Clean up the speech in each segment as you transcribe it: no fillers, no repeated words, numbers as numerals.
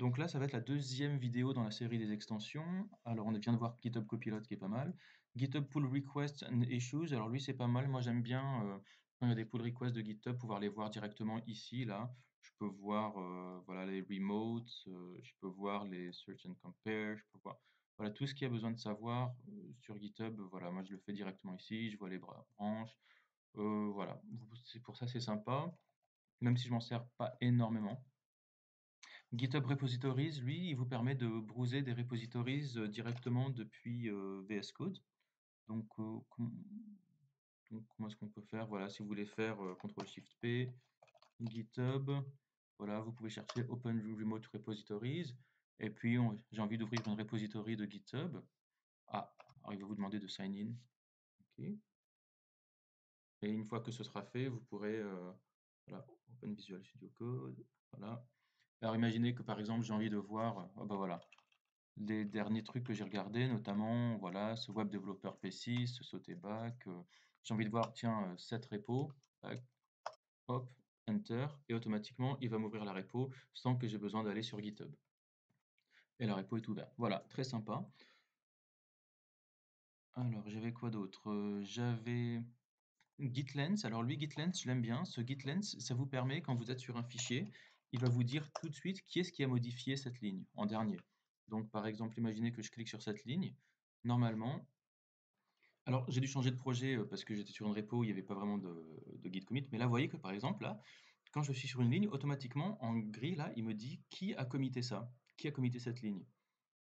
Donc là, ça va être la deuxième vidéo dans la série des extensions. Alors, on vient de voir GitHub Copilot qui est pas mal. GitHub Pull Requests and Issues, alors lui, c'est pas mal. Moi, j'aime bien, quand il y a des pull requests de GitHub, pouvoir les voir directement ici, là. Je peux voir voilà, les remotes, je peux voir les search and compare, je peux voir voilà, tout ce qu'il y a besoin de savoir sur GitHub. Voilà, moi, je le fais directement ici. Je vois les branches. Voilà, c'est pour ça, c'est sympa, même si je m'en sers pas énormément. GitHub Repositories, lui, il vous permet de browser des repositories directement depuis VS Code. Donc, comment est-ce qu'on peut faire? Voilà, si vous voulez faire CTRL-SHIFT-P, GitHub, voilà, vous pouvez chercher Open Remote Repositories. Et puis, j'ai envie d'ouvrir une repository de GitHub. Ah, alors il va vous demander de sign in. OK. Et une fois que ce sera fait, vous pourrez, voilà, Open Visual Studio Code, voilà. Alors imaginez que par exemple j'ai envie de voir, ah bah voilà, les derniers trucs que j'ai regardés, notamment voilà, ce Web Developer P6, ce sauter back, j'ai envie de voir, tiens, cette repo, tac, hop, Enter, et automatiquement il va m'ouvrir la repo sans que j'ai besoin d'aller sur GitHub. Et la repo est ouverte. Voilà, très sympa. Alors j'avais quoi d'autre? J'avais GitLens. Alors lui, GitLens, je l'aime bien. Ce GitLens, ça vous permet, quand vous êtes sur un fichier, il va vous dire tout de suite qui est-ce qui a modifié cette ligne en dernier. Donc par exemple, imaginez que je clique sur cette ligne. Normalement, alors j'ai dû changer de projet parce que j'étais sur une repo où il n'y avait pas vraiment de git commit. Mais là, vous voyez que par exemple, là, quand je suis sur une ligne, automatiquement, en gris, là, il me dit qui a commité ça, qui a commité cette ligne.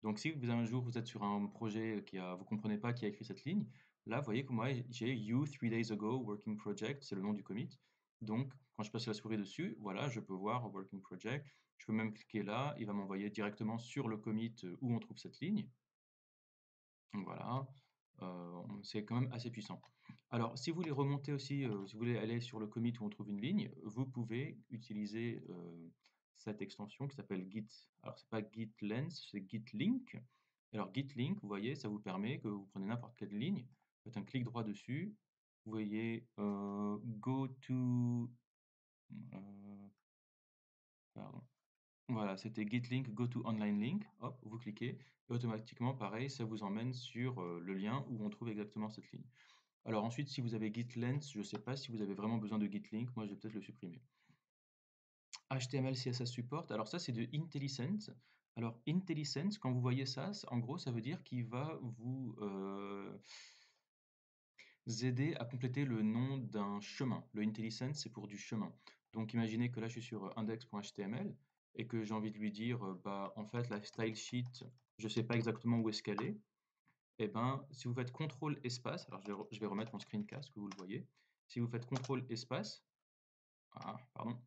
Donc si vous un jour vous êtes sur un projet vous comprenez pas qui a écrit cette ligne, là vous voyez que moi j'ai You 3 days ago working project, c'est le nom du commit. Donc quand je passe la souris dessus, voilà, je peux voir working project. Je peux même cliquer là, il va m'envoyer directement sur le commit où on trouve cette ligne. Donc voilà, c'est quand même assez puissant. Alors si vous voulez remonter aussi, si vous voulez aller sur le commit où on trouve une ligne, vous pouvez utiliser cette extension qui s'appelle Git. Alors c'est pas GitLens, c'est GitLink. Alors GitLink, vous voyez, ça vous permet que vous prenez n'importe quelle ligne, vous faites un clic droit dessus, vous voyez go to, pardon. Voilà, c'était GitLink go to online link. Hop, vous cliquez et automatiquement, pareil, ça vous emmène sur le lien où on trouve exactement cette ligne. Alors ensuite, si vous avez GitLens, je ne sais pas si vous avez vraiment besoin de GitLink. Moi, je vais peut-être le supprimer. HTML, CSS support. Alors ça, c'est de IntelliSense. Alors IntelliSense, quand vous voyez ça, en gros, ça veut dire qu'il va vous aider à compléter le nom d'un chemin. Le IntelliSense, c'est pour du chemin. Donc imaginez que là, je suis sur index.html et que j'ai envie de lui dire, bah, en fait, la style sheet, je ne sais pas exactement où est-ce qu'elle est. Eh ben, si vous faites CTRL espace, alors je vais remettre mon screencast, que vous le voyez. Si vous faites CTRL espace, ah, pardon,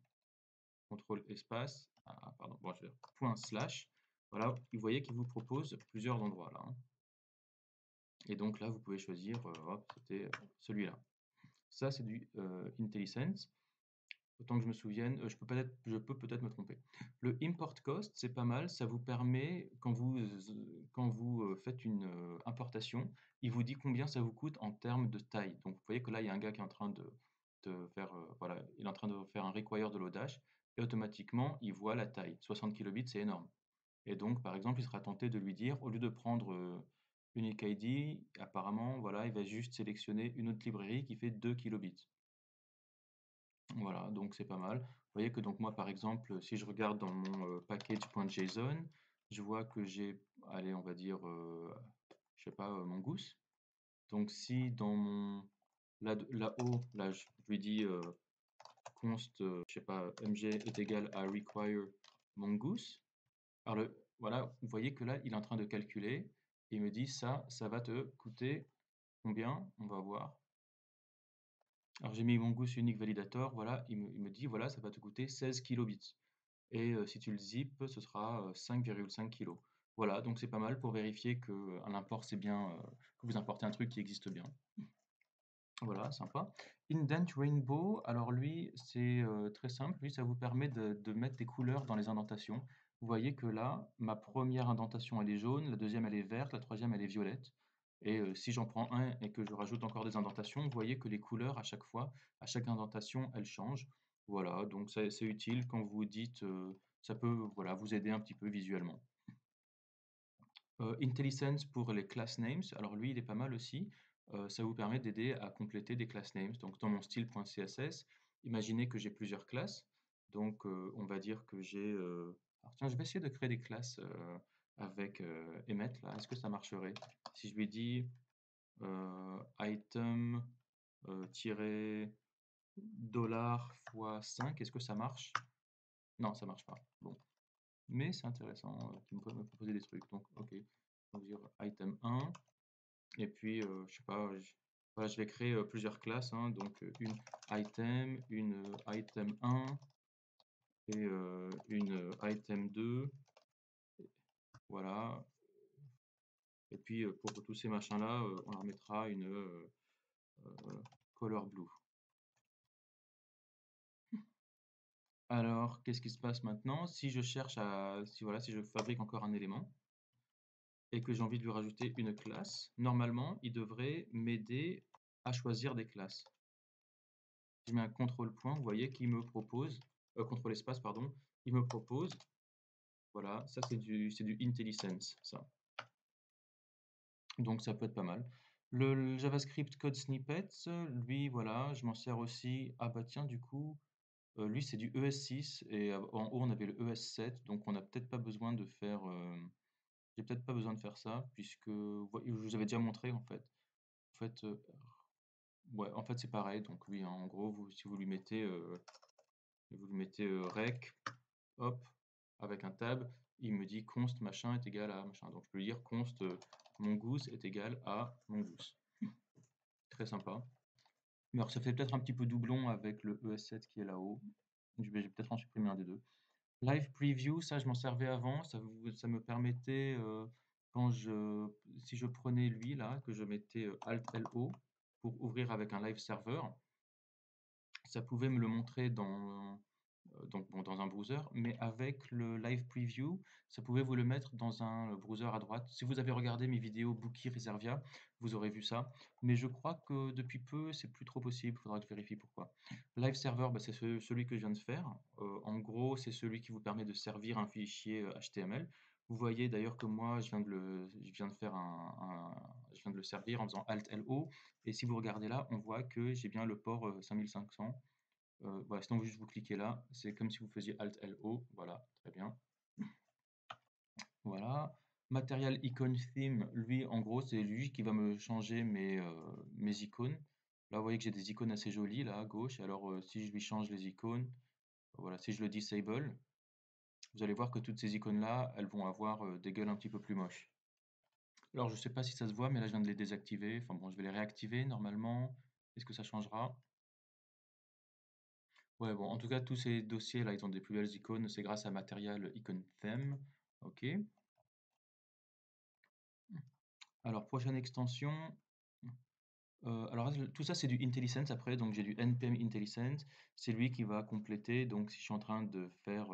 CTRL espace, ah, pardon, bon, je vais point slash, voilà, vous voyez qu'il vous propose plusieurs endroits là, hein. Et donc là, vous pouvez choisir, hop, c'était celui-là. Ça, c'est du IntelliSense. Autant que je me souvienne, je peux peut-être me tromper. Le import cost, c'est pas mal, ça vous permet, quand vous faites une importation, il vous dit combien ça vous coûte en termes de taille. Donc vous voyez que là, il y a un gars qui est en train de faire, voilà, il est en train de faire un require de Lodash, et automatiquement, il voit la taille. 60 kilobits, c'est énorme. Et donc, par exemple, il sera tenté de lui dire, au lieu de prendre Unique ID, apparemment, voilà, il va juste sélectionner une autre librairie qui fait 2 kilobits. Voilà, donc c'est pas mal. Vous voyez que donc moi, par exemple, si je regarde dans mon package.json, je vois que j'ai, allez, on va dire, je sais pas, Mongoose. Donc si dans mon, là-haut, là, je lui dis const, je sais pas, mg est égal à require Mongoose. Alors voilà, vous voyez que là, il est en train de calculer. Et il me dit ça va te coûter combien? On va voir. Alors j'ai mis Mongoose Unique Validator, voilà, il me dit, voilà, ça va te coûter 16 kilobits. Et si tu le zip, ce sera 5,5 kg. Voilà, donc c'est pas mal pour vérifier qu'un import, c'est bien, que vous importez un truc qui existe bien. Voilà, sympa. Indent Rainbow, alors lui, c'est très simple. Lui, ça vous permet de mettre des couleurs dans les indentations. Vous voyez que là, ma première indentation, elle est jaune, la deuxième, elle est verte, la troisième, elle est violette. Et si j'en prends un et que je rajoute encore des indentations, vous voyez que les couleurs, à chaque fois, à chaque indentation, elles changent. Voilà, donc c'est utile quand vous dites Ça peut, voilà, vous aider un petit peu visuellement. IntelliSense pour les class names, alors lui, il est pas mal aussi. Ça vous permet d'aider à compléter des class names. Donc dans mon style.css, imaginez que j'ai plusieurs classes. Donc on va dire que j'ai, alors tiens, je vais essayer de créer des classes, avec, Emmet là. Est-ce que ça marcherait? Si je lui dis, item, tiret dollar fois 5, est-ce que ça marche? Non, ça marche pas. Bon, mais c'est intéressant, qu'il me proposer des trucs. Donc OK, on va dire item 1. Et puis, je sais pas, voilà, je vais créer plusieurs classes, hein, donc une item, une item 1 et une item 2, voilà. Et puis pour tous ces machins-là, on leur mettra une color blue. Alors, qu'est-ce qui se passe maintenant? Si je cherche à, si voilà, si je fabrique encore un élément et que j'ai envie de lui rajouter une classe, normalement, il devrait m'aider à choisir des classes. Je mets un contrôle point, vous voyez, qui me propose, contrôle espace, pardon, il me propose, voilà, ça c'est du IntelliSense, ça. Donc ça peut être pas mal. Le JavaScript Code Snippets, lui, voilà, je m'en sers aussi. Ah bah tiens, du coup, lui c'est du ES6 et en haut on avait le ES7, donc on n'a peut-être pas besoin de faire, j'ai peut-être pas besoin de faire ça, puisque je vous avais déjà montré en fait. En fait, ouais, en fait c'est pareil, donc oui, hein, en gros, si vous lui mettez rec, hop, avec un tab, il me dit const machin est égal à machin. Donc je peux lui dire const mongoose est égal à mongoose. Très sympa. Mais alors ça fait peut-être un petit peu doublon avec le ES7 qui est là-haut. Je vais peut-être en supprimer un des deux. Live Preview, ça je m'en servais avant, ça me permettait, si je prenais lui là, que je mettais Alt LO pour ouvrir avec un live server, ça pouvait me le montrer donc bon, dans un browser, mais avec le live preview, ça pouvait vous le mettre dans un browser à droite. Si vous avez regardé mes vidéos Bookie Reservia, vous aurez vu ça. Mais je crois que depuis peu, c'est plus trop possible. Il faudra que je vérifie pourquoi. Live server, bah, c'est celui que je viens de faire. En gros, c'est celui qui vous permet de servir un fichier HTML. Vous voyez d'ailleurs que moi, je viens de faire je viens de le servir en faisant Alt LO. Et si vous regardez là, on voit que j'ai bien le port 5500. Voilà, sinon juste vous cliquez là, c'est comme si vous faisiez Alt LO, voilà, très bien. Voilà. Material Icon Theme, lui, en gros, c'est lui qui va me changer mes icônes. Là, vous voyez que j'ai des icônes assez jolies, là, à gauche. Alors, si je lui change les icônes, voilà, si je le disable, vous allez voir que toutes ces icônes-là, elles vont avoir des gueules un petit peu plus moches. Alors, je sais pas si ça se voit, mais là, je viens de les désactiver. Enfin bon, je vais les réactiver normalement. Est-ce que ça changera? Ouais, bon, en tout cas, tous ces dossiers-là, ils ont des plus belles icônes. C'est grâce à Material Icon Theme. OK. Alors, prochaine extension. Alors, tout ça, c'est du IntelliSense après. Donc, j'ai du NPM IntelliSense. C'est lui qui va compléter. Donc, si je suis en train de faire,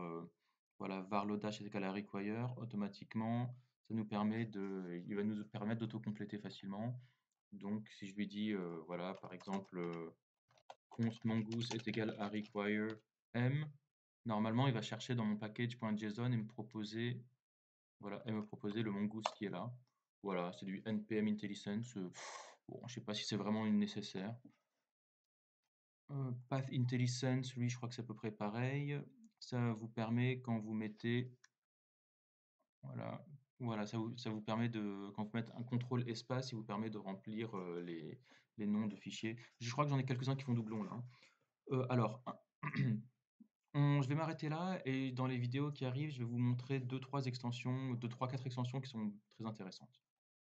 voilà, var lodash est égal à require, automatiquement, il va nous permettre d'auto-compléter facilement. Donc, si je lui dis, voilà, par exemple, const mongoose est égal à require m, normalement, il va chercher dans mon package.json et me proposer, voilà, et me proposer le mongoose qui est là. Voilà, c'est du npm IntelliSense. Bon, je sais pas si c'est vraiment une nécessaire. Path IntelliSense, lui, je crois que c'est à peu près pareil. Ça vous permet quand vous mettez, voilà, voilà, ça vous permet de, quand vous mettez un contrôle espace, il vous permet de remplir les noms de fichiers. Je crois que j'en ai quelques-uns qui font doublon là, hein. Alors, je vais m'arrêter là et dans les vidéos qui arrivent, je vais vous montrer deux, trois extensions, deux, trois, quatre extensions qui sont très intéressantes.